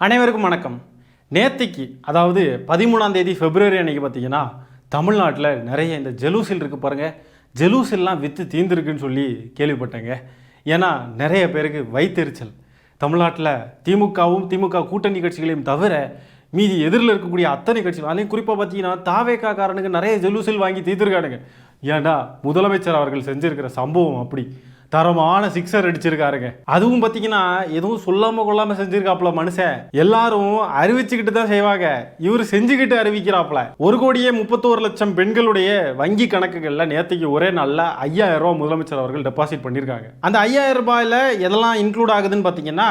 அனைவருக்கும் வணக்கம். நேத்திக்கு அதாவது 13ஆம் தேதி பிப்ரவரி அன்னைக்கு பார்த்தீங்கன்னா தமிழ்நாட்டில் நிறைய இந்த ஜெலூசில் இருக்குது பாருங்கள். ஜெலூசில்லாம் விற்று தீர்ந்துருக்குன்னு சொல்லி கேள்விப்பட்டேங்க. ஏன்னா நிறைய பேருக்கு வயிற்றெரிச்சல். தமிழ்நாட்டில் திமுக கூட்டணி கட்சிகளையும் தவிர மீதி எதிரில் இருக்கக்கூடிய அத்தனை கட்சிகள், அதையும் குறிப்பாக பார்த்தீங்கன்னா தாவேகா காரனுக்கு நிறைய ஜெலூசில் வாங்கி தீர்த்துருக்கானுங்க. ஏன்னா முதலமைச்சர் அவர்கள் செஞ்சுருக்கிற சம்பவம் அப்படி தரமான சிக்ஸர் அடிச்சிருக்காருங்க. அதுவும் பார்த்தீங்கன்னா எதுவும் சொல்லாமல் கொள்ளாமல் செஞ்சிருக்காப்புல மனுஷன். எல்லாரும் அறிவிச்சுக்கிட்டு தான் செய்வாங்க, இவர் செஞ்சுக்கிட்டு அறிவிக்கிறாப்புல. 1,31,00,000 பெண்களுடைய வங்கி கணக்குகளில் நேற்றுக்கு ஒரே நாளில் 5,000 ரூபாய் முதலமைச்சர் அவர்கள் டெபாசிட் பண்ணியிருக்காங்க. அந்த 5,000 ரூபாயில் எதெல்லாம் இன்க்ளூட் ஆகுதுன்னு பார்த்தீங்கன்னா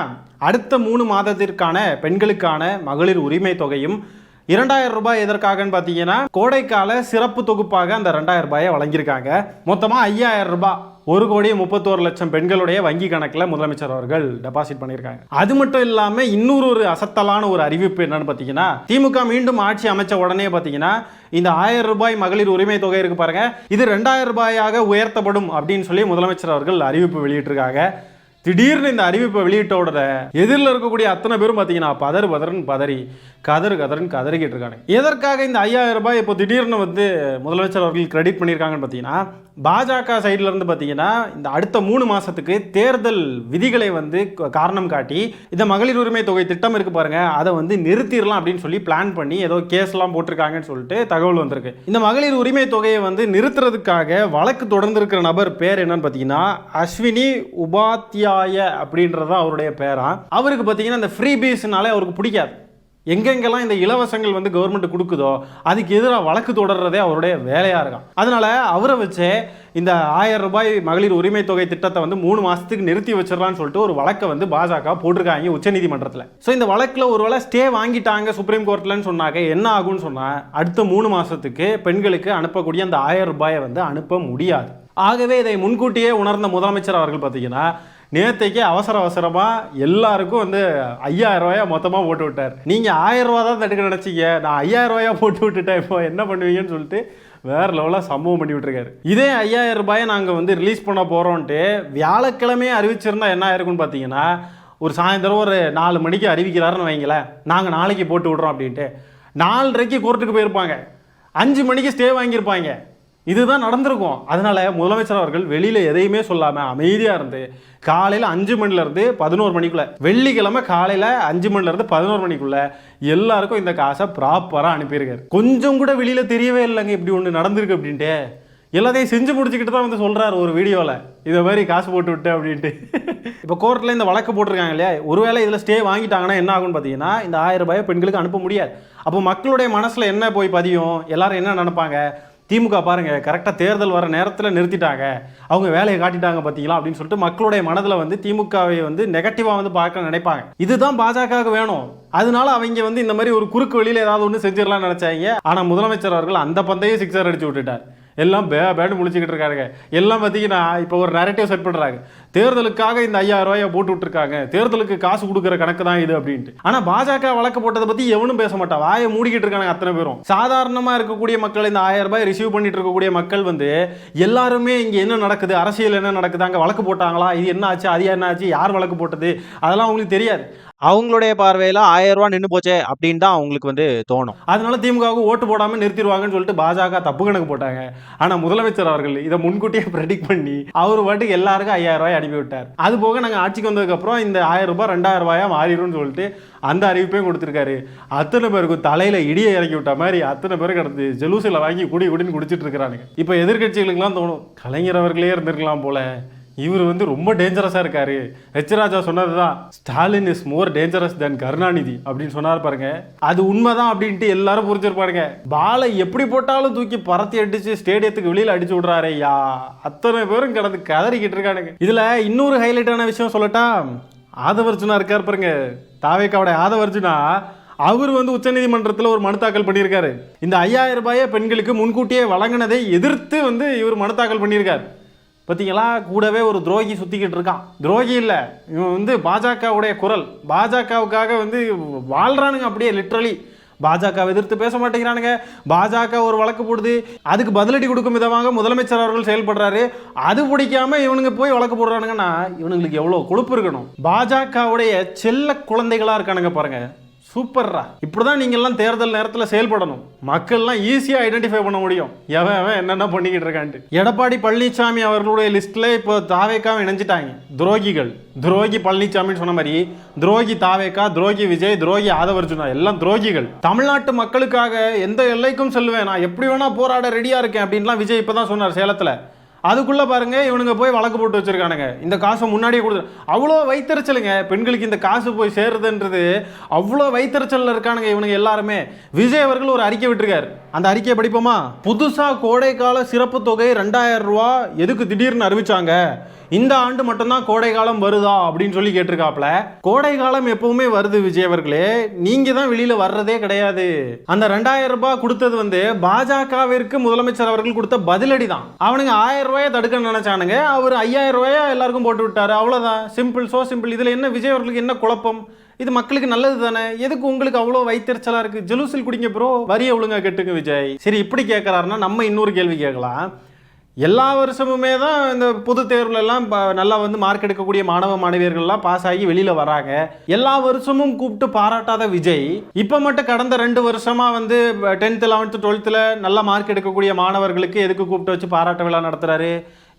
அடுத்த 3 மாதத்திற்கான பெண்களுக்கான மகளிர் உரிமை தொகையும் 2,000 ரூபாய் எதற்காகன்னு பார்த்தீங்கன்னா கோடைக்கால சிறப்பு தொகுப்பாக அந்த 2,000 ரூபாயை வழங்கியிருக்காங்க. மொத்தமாக 5,000 ரூபாய் 1,31,00,000 பெண்களுடைய வங்கி கணக்கில் முதலமைச்சர் அவர்கள் டெபாசிட் பண்ணியிருக்காங்க. அது மட்டும் இல்லாமல் இன்னொரு அசத்தலான ஒரு அறிவிப்பு என்னன்னு பார்த்தீங்கன்னா திமுக மீண்டும் ஆட்சி அமைச்ச உடனே பார்த்தீங்கன்னா இந்த 1,000 ரூபாய் மகளிர் உரிமை தொகை இருக்கு பாருங்க, இது 2,000 ரூபாயாக உயர்த்தப்படும் அப்படின்னு சொல்லி முதலமைச்சர் அவர்கள் அறிவிப்பு வெளியிட்டிருக்காங்க. திடீர்னு இந்த அறிவிப்பை வெளியிட்ட உடனே எதிரில் இருக்கக்கூடிய அத்தனை பேரும் பார்த்தீங்கன்னா பதறி கதறிக்கிட்டு இருக்காங்க. எதற்காக இந்த 5,000 ரூபாய் இப்போ திடீர்னு முதலமைச்சர் அவர்கள் கிரெடிட் பண்ணியிருக்காங்கன்னு பார்த்தீங்கன்னா பாஜக சைடில் இருந்து பார்த்தீங்கன்னா இந்த அடுத்த 3 மாதத்துக்கு தேர்தல் விதிகளை காரணம் காட்டி இந்த மகளிர் உரிமை தொகை திட்டம் இருக்கு பாருங்க, அதை நிறுத்திடலாம் அப்படின்னு சொல்லி பிளான் பண்ணி ஏதோ கேஸ்லாம் போட்டிருக்காங்கன்னு சொல்லிட்டு தகவல் வந்திருக்கு. இந்த மகளிர் உரிமை தொகையை நிறுத்துறதுக்காக வழக்கு தொடர்ந்து இருக்கிற நபர் பேர் என்னன்னு பார்த்தீங்கன்னா அஸ்வினி உபாத்யாய அப்படின்றதான் அவருடைய பேரா. அவருக்கு பார்த்தீங்கன்னா இந்த ஃப்ரீ பீஸ்னாலே அவருக்கு பிடிக்காது. எங்கெங்கெல்லாம் இந்த இலவசங்கள் கவர்மெண்ட் கொடுக்குதோ அதுக்கு எதிராக வழக்கு தொடர்றதே அவருடைய வேலையாக இருக்கும். அதனால அவரை வச்சு இந்த 1,000 ரூபாய் மகளிர் உரிமை தொகை திட்டத்தை 3 மாதத்துக்கு நிறுத்தி வச்சிடலான்னு சொல்லிட்டு ஒரு வழக்கை பாஜக போட்டிருக்காங்க உச்சநீதிமன்றத்தில். ஸோ இந்த வழக்கில் ஒருவேளை ஸ்டே வாங்கிட்டாங்க சுப்ரீம் கோர்ட்லன்னு சொன்னாங்க என்ன ஆகும்னு சொன்னால் அடுத்த 3 மாதத்துக்கு பெண்களுக்கு அனுப்பக்கூடிய அந்த 1,000 ரூபாயை அனுப்ப முடியாது. ஆகவே இதை முன்கூட்டியே உணர்ந்த முதலமைச்சர் அவர்கள் பார்த்தீங்கன்னா நேற்றைக்கு அவசரமாக எல்லாருக்கும் 5,000 ரூபாயா மொத்தமாக போட்டு விட்டார். நீங்கள் 1,000 ரூபா தான் தடுக்க நினச்சிங்க, நான் 5,000 ரூபாயா போட்டு விட்டுட்டேன், இப்போ என்ன பண்ணுவீங்கன்னு சொல்லிட்டு வேறு லெவலாக சம்பவம் பண்ணி விட்டுருக்காரு. இதே 5,000 ரூபாயை நாங்கள் ரிலீஸ் பண்ண போகிறோன்ட்டு வியாழக்கிழமையே அறிவிச்சிருந்தா என்ன ஆயிருக்குன்னு பார்த்தீங்கன்னா ஒரு சாயந்தரம் ஒரு 4 மணிக்கு அறிவிக்கிறாருன்னு வைங்களேன், நாங்கள் நாளைக்கு போட்டு விட்றோம் அப்படின்ட்டு 4:30க்கு கோர்ட்டுக்கு போயிருப்பாங்க, 5 மணிக்கு ஸ்டே வாங்கியிருப்பாங்க. இதுதான் நடந்திருக்கும். அதனால முதலமைச்சர் அவர்கள் வெளியில் எதையுமே சொல்லாமல் அமைதியாக இருந்து காலையில் 5 மணிலேருந்து 11 மணிக்குள்ள, வெள்ளிக்கிழமை காலையில் 5 மணிலேருந்து 11 மணிக்குள்ள எல்லாருக்கும் இந்த காசை ப்ராப்பராக அனுப்பியிருக்காரு. கொஞ்சம் கூட வெளியில் தெரியவே இல்லைங்க இப்படி ஒன்று நடந்திருக்கு அப்படின்ட்டு. எல்லாத்தையும் செஞ்சு முடிச்சுக்கிட்டு தான் சொல்கிறார் ஒரு வீடியோவில், இதை மாதிரி காசு போட்டு விட்டு அப்படின்ட்டு. இப்போ கோர்ட்டில் இந்த வழக்கு போட்டிருக்காங்க இல்லையா, ஒருவேளை இதில் ஸ்டே வாங்கிட்டாங்கன்னா என்ன ஆகும்னு பார்த்தீங்கன்னா இந்த 1,000 ரூபாயை பெண்களுக்கு அனுப்ப முடியாது. அப்போ மக்களுடைய மனசில் என்ன போய் பதியும், எல்லாரும் என்ன நினைப்பாங்க, திமுக பாருங்க கரெக்டாக தேர்தல் வர நேரத்தில் நிறுத்திட்டாங்க, அவங்க வேலையை காட்டிட்டாங்க பார்த்தீங்களா அப்படின்னு சொல்லிட்டு மக்களுடைய மனதில் திமுகவை நெகட்டிவாக பார்க்க நினைப்பாங்க. இதுதான் பாஜகவுக்கு வேணும். அதனால அவங்க இந்த மாதிரி ஒரு குறுக்கு வழியில் ஏதாவது ஒன்று செஞ்சிடலாம்னு நினைச்சாங்க. ஆனால் முதலமைச்சர் அவர்கள் அந்த பந்தையே சிக்ஸர் அடிச்சு விட்டுட்டார். எல்லாம் பேடு முழிச்சுக்கிட்டு இருக்காருங்க. எல்லாம் பார்த்தீங்கன்னா இப்போ ஒரு நரேட்டிவ் செட் பண்ணுறாங்க, தேர்தலுக்காக இந்த 5,000 ரூபாயை போட்டு விட்டுருக்காங்க, தேர்தலுக்கு காசு கொடுக்குற கணக்கு தான் இது அப்படின்ட்டு. ஆனால் பாஜக வழக்கு போட்டதை பற்றி எவனும் பேச மாட்டா, வாயை மூடிக்கிட்டு இருக்காங்க அத்தனை பேரும். சாதாரணமாக இருக்கக்கூடிய மக்கள் இந்த 1,000 ரூபாய் ரிசீவ் பண்ணிட்டு இருக்கக்கூடிய மக்கள் எல்லாருமே இங்கே என்ன நடக்குது, அரசியல் என்ன நடக்குது, அங்கே வழக்கு போட்டாங்களா, இது என்ன ஆச்சு, அது என்ன ஆச்சு, யார் வழக்கு போட்டது, அதெல்லாம் அவங்களுக்கு தெரியாது. அவங்களுடைய பார்வையில் 1,000 ரூபா நின்று போச்சே அப்படின்னு தான் அவங்களுக்கு தோணும். அதனால திமுகவுக்கு ஓட்டு போடாமல் நிறுத்திடுவாங்கன்னு சொல்லிட்டு பாஜக தப்பு கணக்கு போட்டாங்க. ஆனால் முதலமைச்சர் அவர்கள் இதை முன்கூட்டியே ப்ரெடிக்ட் பண்ணி அவர் பாட்டுக்கு எல்லாருக்கும் 5,000 ரூபாய் அனுப்பி விட்டார். அது போக நாங்கள் ஆட்சிக்கு வந்ததுக்கப்புறம் இந்த 1,000 ரூபாய் 2,000 ரூபாயா மாறிடும்னு சொல்லிட்டு அந்த அறிவிப்பையும் கொடுத்துருக்காரு. அத்தனை பேருக்கு தலையில் இடியை இறக்கி விட்ட மாதிரி அத்தனை பேருக்கு அடுத்து ஜெலூசில் வாங்கி குடின்னு குடிச்சிட்டு இருக்கிறானுங்க. இப்போ எதிர்கட்சிகளுக்கெல்லாம் தோணும் கலைஞர் அவர்களே இருந்திருக்கலாம் போல, இவர் ரொம்ப டேஞ்சரஸாக இருக்காரு. ராஜா சொன்னது தான், ஸ்டாலின் இஸ் மோர் டேஞ்சரஸ் தென் கருணாநிதி அப்படின்னு சொன்னார் பாருங்க. அது உண்மைதான் அப்படின்ட்டு எல்லாரும் புரிஞ்சிருப்பாருங்க. பாலை எப்படி போட்டாலும் தூக்கி பறத்தி அடிச்சு ஸ்டேடியத்துக்கு வெளியில் அடிச்சு விடுறாரு. அத்தனை பேரும் கிடந்து கதறிக்கிட்டு இருக்கானுங்க. இதில் இன்னொரு ஹைலைட்டான விஷயம் சொல்லட்டா, ஆதவர்ஜுனா இருக்கார் பாருங்க, தாவேக்காவுடைய ஆதவர்ஜுனா, அவர் உச்சநீதிமன்றத்தில் ஒரு மனு தாக்கல் பண்ணியிருக்காரு. இந்த 5,000 ரூபாயை பெண்களுக்கு முன்கூட்டியே வழங்கினதை எதிர்த்து இவர் மனு தாக்கல் பண்ணியிருக்கார். பார்த்தீங்களா, கூடவே ஒரு துரோகி சுற்றிக்கிட்டு இருக்கான். துரோகி இல்லை, இவன் பாஜகவுடைய குரல், பாஜகவுக்காக வாழ்கிறானுங்க. அப்படியே லிட்ரலி பாஜக எதிர்த்து பேச மாட்டேங்கிறானுங்க. பாஜக ஒரு வழக்கு போடுது, அதுக்கு பதிலடி கொடுக்கும் விதமாக முதலமைச்சர் அவர்கள் செயல்படுறாரு. அது பிடிக்காம இவனுங்க போய் வழக்கு போடுறானுங்கன்னா இவனுங்களுக்கு எவ்வளவு கொழுப்பு இருக்கணும். பாஜகவுடைய செல்ல குழந்தைகளா இருக்கானுங்க பாருங்க. சூப்பர்ரா. இப்படிதான் நீங்க எல்லாம் தேர்தல் நேரத்தில் செயல்படணும். மக்கள்லாம் ஈஸியா ஐடென்டிஃபை பண்ண முடியும் எவன் என்னென்ன பண்ணிக்கிட்டு இருக்கான்ட்டு. எடப்பாடி பழனிசாமி அவர்களுடைய லிஸ்ட்ல இப்போ தாவேக்காவை இணைஞ்சிட்டாங்க. துரோகி பழனிசாமின்னு சொன்ன மாதிரி துரோகி தாவேக்கா, துரோகி விஜய், துரோகி ஆதவர்ஜுனா எல்லாம் துரோகிகள். தமிழ்நாட்டு மக்களுக்காக எந்த எல்லைக்கும் செல்வேன், நான் எப்படி வேணா போராட ரெடியா இருக்கேன் அப்படின்லாம் விஜய் இப்பதான் சொன்னார் சேலத்துல. அதுக்குள்ள பாருங்க இவனுங்க போய் வழக்கு போட்டு வச்சிருக்கானுங்க. இந்த காசை முன்னாடியே கொடுத்து அவ்வளோ வைத்தறிச்சலுங்க. பெண்களுக்கு இந்த காசு போய் சேருதுன்றது அவ்வளோ வைத்தறிச்சல்ல இருக்கானுங்க இவனுங்க எல்லாருமே. விஜய் அவர்கள் ஒரு அறிக்கை விட்டுருக்காரு. அந்த அறிக்கையை படிப்போமா? புதுசா கோடைக்கால சிறப்பு தொகை 2000 ரூபா எதுக்கு திடீர்னு அறிவிச்சாங்க, இந்த ஆண்டு மட்டும்தான் கோடை காலம் வருதா அப்படின்னு சொல்லி கேட்டிருக்காப்ல. கோடை காலம் எப்பவுமே வருது விஜய் அவர்களே, நீங்க தான் வெளியில வர்றதே கிடையாது. அந்த 2000 ரூபாய் கொடுத்தது பாஜகவிற்கு முதலமைச்சர் அவர்கள் கொடுத்த பதிலடி தான். அவனுங்க 1000 ரூபாயை தடுக்க நினைச்சானுங்க, அவர் 5000 ரூபாயா எல்லாருக்கும் போட்டு விட்டாரு. அவ்வளவுதான், சிம்பிள், சோ சிம்பிள். இதுல என்ன விஜய் அவர்களுக்கு என்ன குழப்பம்? இது மக்களுக்கு நல்லது தானே, எதுக்கு உங்களுக்கு அவ்வளோ வைத்தறிச்சலா இருக்கு? ஜெலூசில் குடிங்க ப்ரோ, வரியை ஒழுங்கா கெட்டுங்க விஜய். சரி, இப்படி கேட்கறாருன்னா நம்ம இன்னொரு கேள்வி கேட்கலாம். எல்லா வருஷமுமே தான் இந்த பொது தேர்வுலெல்லாம் நல்லா மார்க் எடுக்கக்கூடிய மாணவ மாணவியர்கள்லாம் பாஸ் ஆகி வெளியில் வராங்க. எல்லா வருஷமும் கூப்பிட்டு பாராட்டாத விஜய் இப்போ மட்டும் கடந்த 2 வருஷமா 10th 11th 12th நல்லா மார்க் எடுக்கக்கூடிய மாணவர்களுக்கு எதுக்கு கூப்பிட்டு வச்சு பாராட்ட விழா நடத்துறாரு?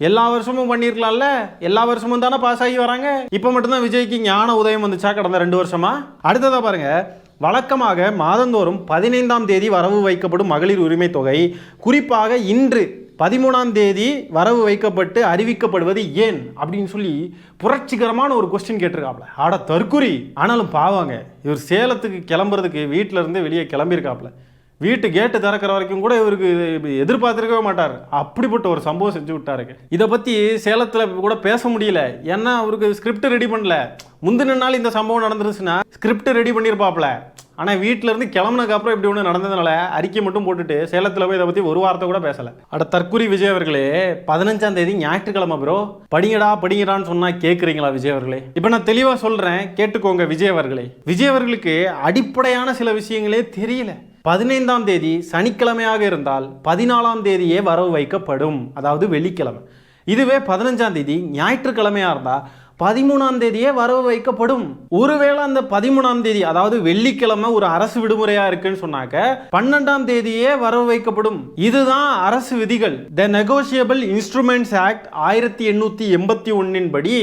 எல்லா வருஷமும் பண்ணியிருக்கலாம்ல, எல்லா வருஷமும் தானே பாஸ் ஆகி வராங்க. இப்போ மட்டும்தான் விஜய்க்கு ஞான உதயம் வந்துச்சா கடந்த 2 வருஷமா? அடுத்ததா பாருங்க, வழக்கமாக மாதந்தோறும் 15ஆம் தேதி வரவு வைக்கப்படும் மகளிர் உரிமை தொகை குறிப்பாக இன்று 13ஆம் தேதி வரவு வைக்கப்பட்டு அறிவிக்கப்படுவது ஏன் அப்படின்னு சொல்லி புரட்சிகரமான ஒரு கொஸ்டின் கேட்டிருக்காப்ல. ஆட தற்குறி. ஆனாலும் பாவாங்க, இவர் சேலத்துக்கு கிளம்புறதுக்கு வீட்டில இருந்து வெளியே கிளம்பியிருக்காப்ல. வீட்டு கேட்டு திறக்கிற வரைக்கும் கூட இவருக்கு எதிர்பார்த்திருக்கவே மாட்டார். அப்படிப்பட்ட ஒரு சம்பவம் செஞ்சு விட்டாருங்க. இதை பற்றி சேலத்தில் கூட பேச முடியல, ஏன்னா அவருக்கு ஸ்கிரிப்ட் ரெடி பண்ணல. முந்தின நாள் இந்த சம்பவம் நடந்துருச்சுன்னா ஸ்கிரிப்ட் ரெடி பண்ணியிருப்பாப்ல. ஆனால் வீட்டில இருந்து கிளம்புனதுக்கு அப்புறம் இப்படி ஒன்று நடந்ததுனால அறிக்கை மட்டும் போட்டுட்டு சேலத்தில் போய் இதை பற்றி ஒரு வார்த்தை கூட பேசலை. அட தற்குறி விஜய் அவர்களே, 15ஆம் தேதி ஞாயிற்றுக்கிழமை ப்ரோ, படிங்கடான்னு சொன்னா கேட்குறீங்களா விஜய் அவர்களே? இப்போ நான் தெளிவாக சொல்கிறேன், கேட்டுக்கோங்க விஜய் அவர்களே. விஜய் அவர்களுக்கு அடிப்படையான சில விஷயங்களே தெரியல. 15ஆம் தேதி சனிக்கிழமையாக இருந்தால் 14ஆம் தேதியே வரவு வைக்கப்படும், அதாவது வெள்ளிக்கிழமை. இதுவே 15ஆம் தேதி ஞாயிற்றுக்கிழமையாக இருந்தால் 13ஆம் தேதியே வரவு வைக்கப்படும். ஒருவேளை அந்த 13ஆம் தேதி அதாவது வெள்ளிக்கிழமை ஒரு அரசு விடுமுறையா இருக்குன்னு சொன்னாக்க 12ஆம் தேதியே வரவு வைக்கப்படும். இதுதான் அரசு விதிகள். த நெகோஷியபிள் இன்ஸ்ட்ருமெண்ட்ஸ் ஆக்ட் 1881 படி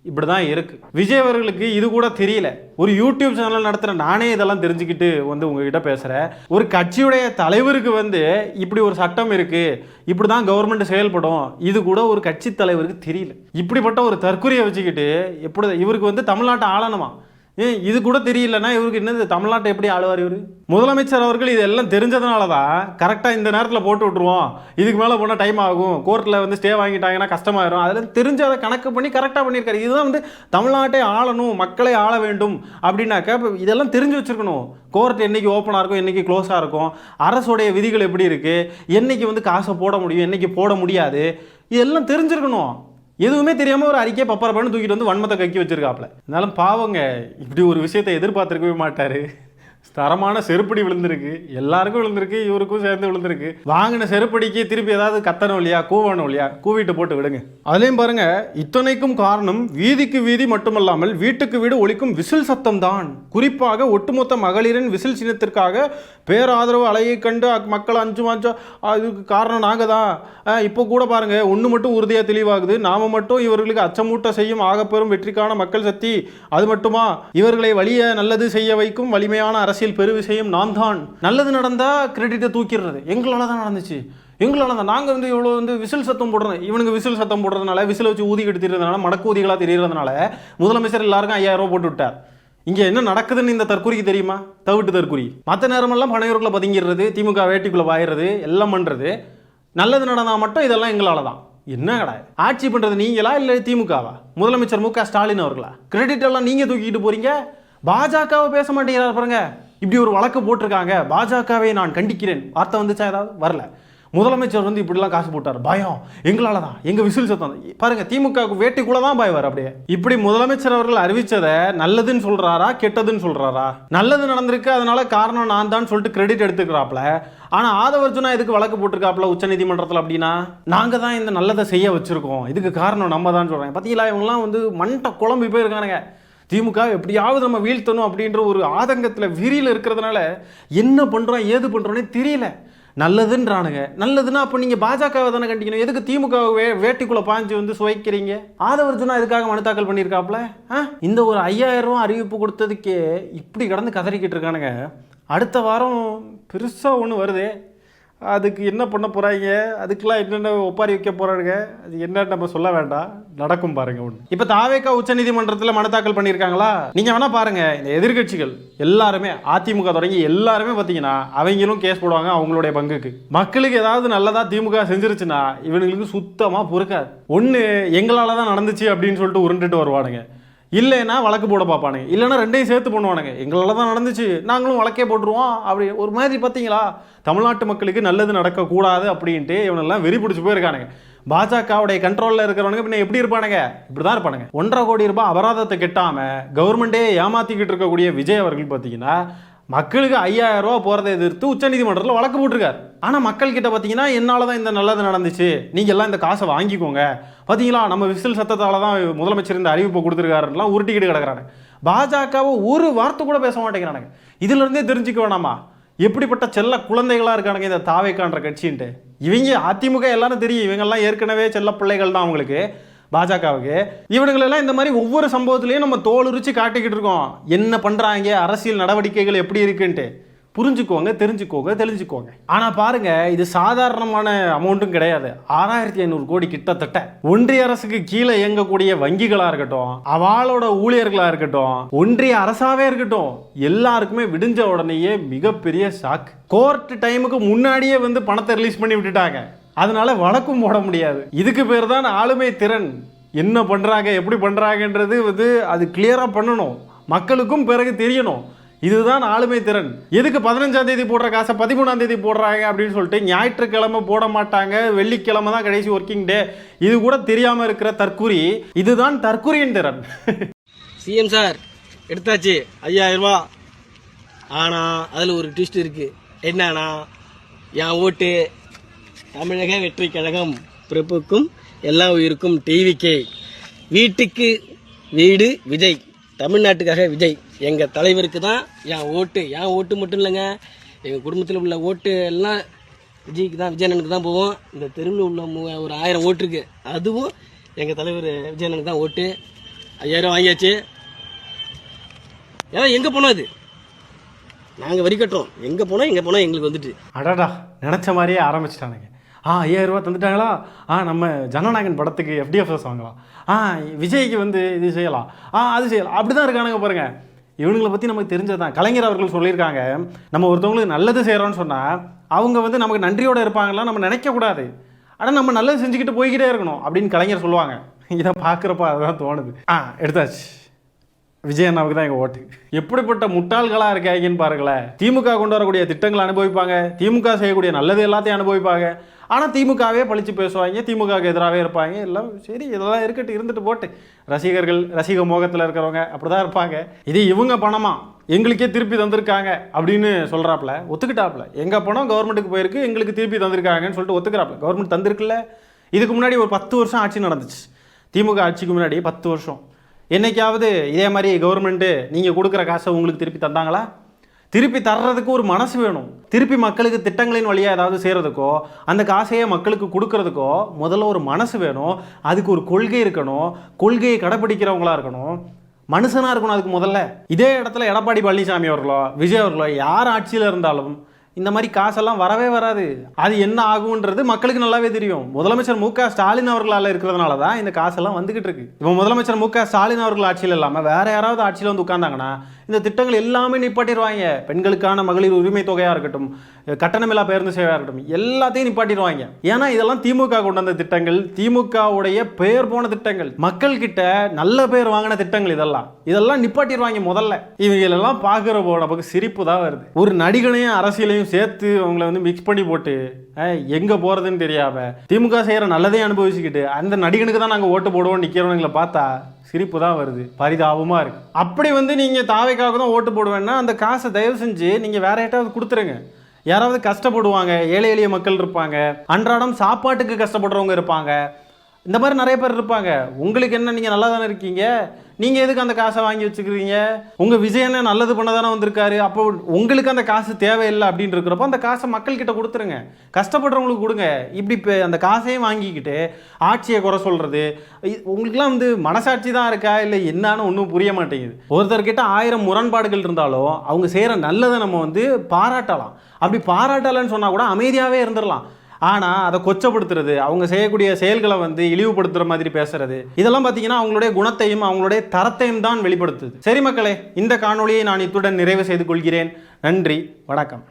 இப்படிதான் இருக்கு. விஜய் அவர்களுக்கு இது கூட தெரியல. ஒரு யூடியூப் சேனல் நடத்துற நானே இதெல்லாம் தெரிஞ்சுக்கிட்டு உங்ககிட்ட பேசுறேன். ஒரு கட்சியுடைய தலைவருக்கு இப்படி ஒரு சட்டம் இருக்கு, இப்படிதான் கவர்மெண்ட் செயல்படும், இது கூட ஒரு கட்சி தலைவருக்கு தெரியல. இப்படிப்பட்ட ஒரு தற்கொலையை வச்சுக்கிட்டு எப்படி இவருக்கு தமிழ்நாட்டை ஆளணுமா? இது கூட தெரியலன்னா இவருக்கு என்னது, தமிழ்நாட்டை எப்படி ஆளுவார் இவர்? முதலமைச்சர் அவர்கள் இதெல்லாம் தெரிஞ்சதுனால தான் கரெக்டாக இந்த நேரத்தில் போட்டு விட்டுருவோம், இதுக்கு மேலே போனால் டைம் ஆகும், கோர்ட்டில் ஸ்டே வாங்கிட்டாங்கன்னா கஷ்டமாயிரும், அதில் தெரிஞ்சு அதை கணக்கு பண்ணி கரெக்டாக பண்ணியிருக்காரு. இதுதான் தமிழ்நாட்டை ஆளணும், மக்களை ஆள வேண்டும் அப்படின்னாக்கா இதெல்லாம் தெரிஞ்சு வச்சுருக்கணும். கோர்ட் என்னைக்கு ஓப்பனாக இருக்கும், என்னைக்கு க்ளோஸாக இருக்கும், அரசுடைய விதிகள் எப்படி இருக்குது, என்னைக்கு காசை போட முடியும், என்னைக்கு போட முடியாது, இதெல்லாம் தெரிஞ்சிருக்கணும். எதுவுமே தெரியாமல் ஒரு அறிக்கையை பப்பரப்பன்னு தூக்கிட்டு வன்மத்தை கக்கி வச்சிருக்காப்ல. இருந்தாலும் பாவங்க, இப்படி ஒரு விஷயத்தை எதிர்பார்த்துருக்கவே மாட்டாரு. தரமான செருப்படி விழுந்திருக்கு, எல்லாருக்கும் விழுந்திருக்கு, இவருக்கும் சேர்ந்து விழுந்திருக்கு. வாங்கின செருப்படிக்கு திருப்பி ஏதாவது கத்தணும் இல்லையா, கூவணும் இல்லையா, கூவிட்டு போட்டு விடுங்க. அதுலேயும் பாருங்க, இத்தனைக்கும் காரணம் வீதிக்கு வீதி மட்டுமல்லாமல் வீட்டுக்கு வீடு ஒலிக்கும் விசில் சத்தம் தான். குறிப்பாக ஒட்டுமொத்த மகளிரின் விசில் சின்னத்திற்காக பேராதரவு அலையை கண்டு மக்கள் அஞ்சுமாச்சோ, இதுக்கு காரணம் நாங்கள் தான். இப்போ கூட பாருங்க, ஒன்று மட்டும் உறுதியாக தெளிவாகுது, நாம மட்டும் இவர்களுக்கு அச்சமூட்ட செய்யும் ஆகப்பெறும் வெற்றிக்கான மக்கள் சக்தி. அது மட்டுமா, இவர்களை வலிய நல்லது செய்ய வைக்கும் வலிமையான அரசியல் பெரு விஷயம் நாம் தான். நல்லது நடந்தா கிரெடிட்டை தூக்கிடுறது, எங்களால தான் நடந்துச்சு, எங்களால தான், நாங்கள் இவ்வளோ விசில் சத்தம் போடுறோம். இவனுக்கு விசில் சத்தம் போடுறதுனால, விசில் வச்சு ஊதி கெடுத்துறதுனால, மடக்கு ஊதிகளாக தெரியறதுனால முதலமைச்சர் எல்லாருக்கும் 5000 ரூபா போட்டு விட்டார். இங்கே என்ன நடக்குதுன்னு இந்த தற்கொலைக்கு தெரியுமா? தவிட்டு தற்கொலை. மற்ற நேரமெல்லாம் பனையூருக்குள்ள பதுங்கிடுறது, திமுக வேட்டிக்குள்ளே வாயிறது, எல்லாம் பண்ணுறது. நல்லது நடந்தால் மட்டும் இதெல்லாம் எங்களால் தான். என்ன கிடையாது, ஆட்சி பண்ணுறது நீங்களா இல்லை திமுகவா? முதலமைச்சர் மு க ஸ்டாலின் அவர்களா? கிரெடிட் எல்லாம் நீங்கள் தூக்கிட்டு போறீங்க. பாஜகவை பேச மாட்டேங்கிறார் பாருங்க. இப்படி ஒரு வழக்கு போட்டிருக்காங்க, பாஜகவை நான் கண்டிக்கிறேன், வார்த்தை வந்துச்சா? ஏதாவது வரல. முதலமைச்சர் வந்து இப்படிலாம் காசு போட்டார், பயம் எங்களால தான், எங்க விசில் சத்தம் பாருங்க. திமுகவுக்கு வேட்டிக்குள்ள தான் பயவார். அப்படியே இப்படி முதலமைச்சர் அவர்கள் அறிவிச்சதை நல்லதுன்னு சொல்றாரா கெட்டதுன்னு சொல்றாரா? நல்லது நடந்திருக்கு, அதனால காரணம் நான் தான் சொல்லிட்டு கிரெடிட் எடுத்துக்கிறாப்ல. ஆனா ஆதவர்ஜுனா இதுக்கு வழக்கு போட்டிருக்காப்ல உச்ச நீதிமன்றத்தில். அப்படின்னா நாங்க தான் இந்த நல்லதை செய்ய வச்சிருக்கோம், இதுக்கு காரணம் நம்ம தான் சொல்றாங்க. பார்த்தீங்களா, இவங்கெல்லாம் வந்து மண்டை குழம்பி போயிருக்கானுங்க. திமுக எப்படியாவது நம்ம வீழ்த்தணும் அப்படின்ற ஒரு ஆதங்கத்தில் விரியில் இருக்கிறதுனால என்ன பண்ணுறோம் ஏது பண்ணுறோன்னே தெரியல. நல்லதுன்றானுங்க. நல்லதுன்னா அப்போ நீங்கள் பாஜகவை தானே கண்டிக்கணும். எதுக்கு திமுக வேட்டிக்குள்ளே பாஞ்சு வந்து சுவைக்கிறீங்க? ஆதவர்ஜுனா இதுக்காக மனு தாக்கல் பண்ணியிருக்காப்புல. இந்த ஒரு 5000 ரூபா அறிவிப்பு கொடுத்ததுக்கே இப்படி கடந்து கதறிக்கிட்டு இருக்கானுங்க. அடுத்த வாரம் பெருசாக ஒன்று வருது, அதுக்கு என்ன பண்ண போகிறாங்க, அதுக்கெல்லாம் என்னென்ன ஒப்பாரி வைக்க போகிறாங்க, அது என்னன்னு நம்ம சொல்ல வேண்டாம், நடக்கும் பாருங்க ஒன்று. இப்போ தாவேகா உச்ச நீதிமன்றத்தில் மனு தாக்கல் பண்ணியிருக்காங்களா? நீங்கள் வேணால் பாருங்கள், இந்த எதிர்கட்சிகள் எல்லாருமே அதிமுக தொடங்கி எல்லாருமே பார்த்தீங்கன்னா அவங்களும் கேஸ் போடுவாங்க அவங்களுடைய பங்குக்கு. மக்களுக்கு ஏதாவது நல்லதாக திமுக செஞ்சிருச்சுன்னா இவனுங்களுக்கு சுத்தமாக பொறுக்காது. ஒன்று எங்களால் தான் நடந்துச்சு அப்படின்னு சொல்லிட்டு உருண்டுட்டு வருவானுங்க, இல்லைன்னா வழக்கு போட பார்ப்பானுங்க, இல்லைன்னா ரெண்டையும் சேர்த்து பண்ணுவானுங்க. எங்களால் தான் நடந்துச்சு நாங்களும் வழக்கே போட்டுருவோம் அப்படி ஒரு மாதிரி. பார்த்தீங்களா, தமிழ்நாட்டு மக்களுக்கு நல்லது நடக்கக்கூடாது அப்படின்ட்டு இவனெல்லாம் வெறி பிடிச்சி போயிருக்கானுங்க. பாஜகவுடைய கண்ட்ரோலில் இருக்கிறவனுங்க பின்ன எப்படி இருப்பானுங்க? இப்படி தான் இருப்பானுங்க. 1.5 கோடி ரூபாய் அபராதத்தை கெட்டாமல் கவர்மெண்ட்டே ஏமாற்றிக்கிட்டு இருக்கக்கூடிய விஜய் அவர்கள் பார்த்தீங்கன்னா மக்களுக்கு 5000 ரூபா போகிறதை எதிர்த்து உச்சநீதிமன்றத்தில் வழக்கு போட்டிருக்காரு. ஆனால் மக்கள்கிட்ட பார்த்தீங்கன்னா என்னால் தான் இந்த நல்லது நடந்துச்சு, நீங்கள் எல்லாம் இந்த காசை வாங்கிக்கோங்க, பார்த்தீங்களா நம்ம விசில் சத்தத்தால் தான் முதலமைச்சர் இந்த அறிவிப்பை கொடுத்துருக்காருலாம் உருட்டிக்கிட்டு கிடக்கிறாங்க. பாஜகவை ஒரு வார்த்தை கூட பேச மாட்டேங்கிறானுங்க. இதிலிருந்தே தெரிஞ்சுக்க வேணாமா எப்படிப்பட்ட செல்ல குழந்தைகளாக இருக்கானுங்க இந்த தாவேக்கான்ற கட்சின்ட்டு? இவங்க அதிமுக எல்லாரும் தெரியும், இவங்கெல்லாம் ஏற்கனவே செல்ல பிள்ளைகள் தான் அவங்களுக்கு, பாஜகவுக்கு. இவனுங்களெல்லாம் இந்த மாதிரி ஒவ்வொரு சம்பவத்திலையும் நம்ம தோலுரிச்சு காட்டிக்கிட்டு இருக்கோம் என்ன பண்ணுறாங்க, அரசியல் நடவடிக்கைகள் எப்படி இருக்குன்ட்டு. புரிஞ்சுக்கோங்க, தெரிஞ்சுக்கோங்க. ஆனால் பாருங்க, இது சாதாரணமான அமௌண்ட்டும் கிடையாது. 6500 கோடி கிட்டத்தட்ட. ஒன்றிய அரசுக்கு கீழே இயங்கக்கூடிய வங்கிகளாக இருக்கட்டும், அவளோட ஊழியர்களாக இருக்கட்டும், ஒன்றிய அரசாவே இருக்கட்டும், எல்லாருக்குமே விடிஞ்ச உடனேயே மிகப்பெரிய ஷாக். கோர்ட் டைமுக்கு முன்னாடியே வந்து பணத்தை ரிலீஸ் பண்ணி விட்டுட்டாங்க. அதனால வழக்கும் போட முடியாது. இதுக்கு பேர் தான் ஆளுமை திறன். என்ன பண்ணுறாங்க எப்படி பண்ணுறாங்கன்றது வந்து அது கிளியராக பண்ணணும், மக்களுக்கும் பிறகு தெரியணும். இதுதான் ஆளுமை திறன். எதுக்கு 15ஆம் தேதி போடுற காசை 13ஆம் தேதி போடுறாங்க அப்படின்னு சொல்லிட்டு ஞாயிற்றுக்கிழமை போட மாட்டாங்க, வெள்ளிக்கிழமை தான் கடைசி ஒர்க்கிங் டே, இது கூட தெரியாமல் இருக்கிற தற்குறி, இதுதான் தற்குறியின் திறன். சிஎம் சார் எடுத்தாச்சு 5000 ரூபா. ஆனால் அதில் ஒரு ட்விஸ்ட் இருக்கு. என்னன்னா, என் ஓட்டு தமிழக வெற்றி கழகம், பிறப்புக்கும் எல்லா உயிருக்கும் டிவிகே, வீட்டுக்கு வீடு விஜய், தமிழ்நாட்டுக்காக விஜய், எங்கள் தலைவருக்கு தான் என் ஓட்டு. என் ஓட்டு மட்டும் இல்லைங்க, எங்கள் குடும்பத்தில் உள்ள ஓட்டு எல்லாம் விஜய்க்கு தான், விஜயனனுக்கு தான் போவோம். இந்த தெருவில் உள்ள ஒரு 1000 ஓட்டு இருக்கு, அதுவும் எங்கள் தலைவர் விஜயனனுக்கு தான் ஓட்டு. 5000 வாங்கியாச்சு. ஏன்னா எங்கே போனோம், அது நாங்கள் வரி கட்டுறோம், எங்கே போனோம் எங்களுக்கு வந்துட்டு. அடாடா, நினச்ச மாதிரியே ஆரம்பிச்சிட்டானுங்க. 5000 ரூபா தந்துட்டாங்களா, நம்ம ஜனநாயகன் படத்துக்கு FDFS வாங்கலாம், விஜய்க்கு வந்து இது செய்யலாம், அது செய்யலாம், அப்படி தான் இருக்கானுங்க பாருங்க. இவனுங்களை பற்றி நமக்கு தெரிஞ்சதான். கலைஞர் அவர்கள் சொல்லியிருக்காங்க, நம்ம ஒருத்தவங்களுக்கு நல்லது செய்கிறோன்னு சொன்னால் அவங்க வந்து நமக்கு நன்றியோடு இருப்பாங்களாம் நம்ம நினைக்கக்கூடாது, ஆனால் நம்ம நல்லது செஞ்சுக்கிட்டு போய்கிட்டே இருக்கணும் அப்படின்னு கலைஞர் சொல்லுவாங்க. இதை பார்க்குறப்ப அதுதான் தோணுது. எடுத்தாச்சு, விஜய் அண்ணாவுக்கு தான் எங்கள் ஓட்டு. எப்படிப்பட்ட முட்டாள்களாக இருக்காங்கன்னு பாருங்களேன். திமுக கொண்டு வரக்கூடிய திட்டங்களை அனுபவிப்பாங்க, திமுக செய்யக்கூடிய நல்லது எல்லாத்தையும் அனுபவிப்பாங்க, ஆனால் திமுகவே பழிச்சு பேசுவாங்க, திமுகவுக்கு எதிராகவே இருப்பாங்க. எல்லாம் சரி, இதெல்லாம் இருக்கட்டு, இருந்துட்டு போட்டு. ரசிகர்கள் ரசிக மோகத்தில் இருக்கிறவங்க அப்படி தான் இருப்பாங்க. இது இவங்க பணமா எங்களுக்கே திருப்பி தந்திருக்காங்க அப்படின்னு சொல்கிறாப்புல, ஒத்துக்கிட்டாப்புல. எங்கள் பணம் கவர்மெண்ட்டுக்கு போயிருக்கு, எங்களுக்கு திருப்பி தந்திருக்காங்கன்னு சொல்லிட்டு ஒத்துக்கிறாப்புல. கவர்மெண்ட் தந்திருக்குல்ல. இதுக்கு முன்னாடி ஒரு 10 வருஷம் ஆட்சி நடந்துச்சு. திமுக ஆட்சிக்கு முன்னாடி 10 வருஷம். என்னைக்காவது இதே மாதிரி கவர்மெண்ட்டு நீங்கள் கொடுக்குற காசை உங்களுக்கு திருப்பி தந்தாங்களா? திருப்பி தர்றதுக்கு ஒரு மனசு வேணும். திருப்பி மக்களுக்கு திட்டங்களின் வழியாக ஏதாவது செய்கிறதுக்கோ, அந்த காசையே மக்களுக்கு கொடுக்கறதுக்கோ முதல்ல ஒரு மனசு வேணும். அதுக்கு ஒரு கொள்கை இருக்கணும், கொள்கையை கடைப்பிடிக்கிறவங்களா இருக்கணும், மனுஷனாக இருக்கணும். அதுக்கு முதல்ல இதே இடத்துல எடப்பாடி பழனிசாமி அவர்களோ விஜய் அவர்களோ யார் ஆட்சியில் இருந்தாலும் இந்த மாதிரி காசெல்லாம் வரவே வராது. அது என்ன ஆகுன்றது மக்களுக்கு நல்லாவே தெரியும். முதலமைச்சர் மு.க. ஸ்டாலின் அவர்களால் இருக்கிறதுனால தான் இந்த காசெல்லாம் வந்துகிட்டு இருக்கு. இப்போ முதலமைச்சர் மு.க. ஸ்டாலின் அவர்கள் ஆட்சியில் இல்லாமல் வேற யாராவது ஆட்சியில் வந்து உட்கார்ந்தாங்கன்னா இந்த திட்டங்கள் எல்லாமே நிப்பாட்டிடுவாங்க. பெண்களுக்கான மகளிர் உரிமை தொகையாக இருக்கட்டும், கட்டணமில்லா பேருந்து சேவையாக இருக்கட்டும், எல்லாத்தையும் நிப்பாட்டிடுவாங்க. ஏன்னா இதெல்லாம் திமுக கொண்டு வந்த திட்டங்கள், திமுகவுடைய பெயர் போன திட்டங்கள், மக்கள் கிட்ட நல்ல பேர் வாங்கின திட்டங்கள். இதெல்லாம் நிப்பாட்டிடுவாங்க முதல்ல. இவங்களெல்லாம் பார்க்குறப்போ நமக்கு சிரிப்பு தான் வருது. ஒரு நடிகனையும் அரசியலையும் சேர்த்து அவங்கள வந்து மிக்ஸ் பண்ணி போட்டு எங்கே போகிறதுன்னு தெரியாம திமுக செய்கிற நல்லதே அனுபவிச்சுக்கிட்டு அந்த நடிகனுக்கு தான் நாங்கள் ஓட்டு போடுவோம் நிற்கிறவங்களை பார்த்தா சிரிப்பு தான் வருது, பரிதாபமாக இருக்குது. அப்படி வந்து நீங்கள் தாவைக்காக தான் ஓட்டு போடுவேன்னா அந்த காசை தயவு செஞ்சு நீங்கள் வேற யாராவது கொடுத்துருங்க. யாராவது கஷ்டப்படுவாங்க, ஏழை எளிய மக்கள் இருப்பாங்க, அன்றாடம் சாப்பாட்டுக்கு கஷ்டப்படுறவங்க இருப்பாங்க, இந்த மாதிரி நிறைய பேர் இருப்பாங்க. உங்களுக்கு என்ன, நீங்கள் நல்லா தானே இருக்கீங்க, நீங்கள் எதுக்கு அந்த காசை வாங்கி வச்சுக்கிறீங்க? உங்கள் விஜயனை நல்லது பண்ண தானே வந்திருக்காரு, அப்போ உங்களுக்கு அந்த காசு தேவையில்லை அப்படின்னு இருக்கிறப்போ அந்த காசை மக்கள்கிட்ட கொடுத்துருங்க, கஷ்டப்படுறவங்களுக்கு கொடுங்க. இப்படி இப்போ அந்த காசையும் வாங்கிக்கிட்டு ஆட்சியை குறை சொல்கிறது, உங்களுக்குலாம் வந்து மனசாட்சி தான் இருக்கா இல்லை என்னன்னு ஒன்றும் புரிய மாட்டேங்குது. ஒருத்தர்கிட்ட 1000 முரண்பாடுகள் இருந்தாலும் அவங்க செய்கிற நல்லதை நம்ம வந்து பாராட்டலாம். அப்படி பாராட்டலைன்னு சொன்னால் கூட அமைதியாகவே இருந்துடலாம். ஆனால் அதை கொச்சப்படுத்துறது, அவங்க செய்யக்கூடிய செயல்களை வந்து இழிவுபடுத்துகிற மாதிரி பேசுறது, இதெல்லாம் பார்த்தீங்கன்னா அவங்களுடைய குணத்தையும் அவங்களுடைய தரத்தையும் தான் வெளிப்படுத்துது. சரி மக்களே, இந்த காணொளியை நான் இத்துடன் நிறைவு செய்து கொள்கிறேன். நன்றி, வணக்கம்.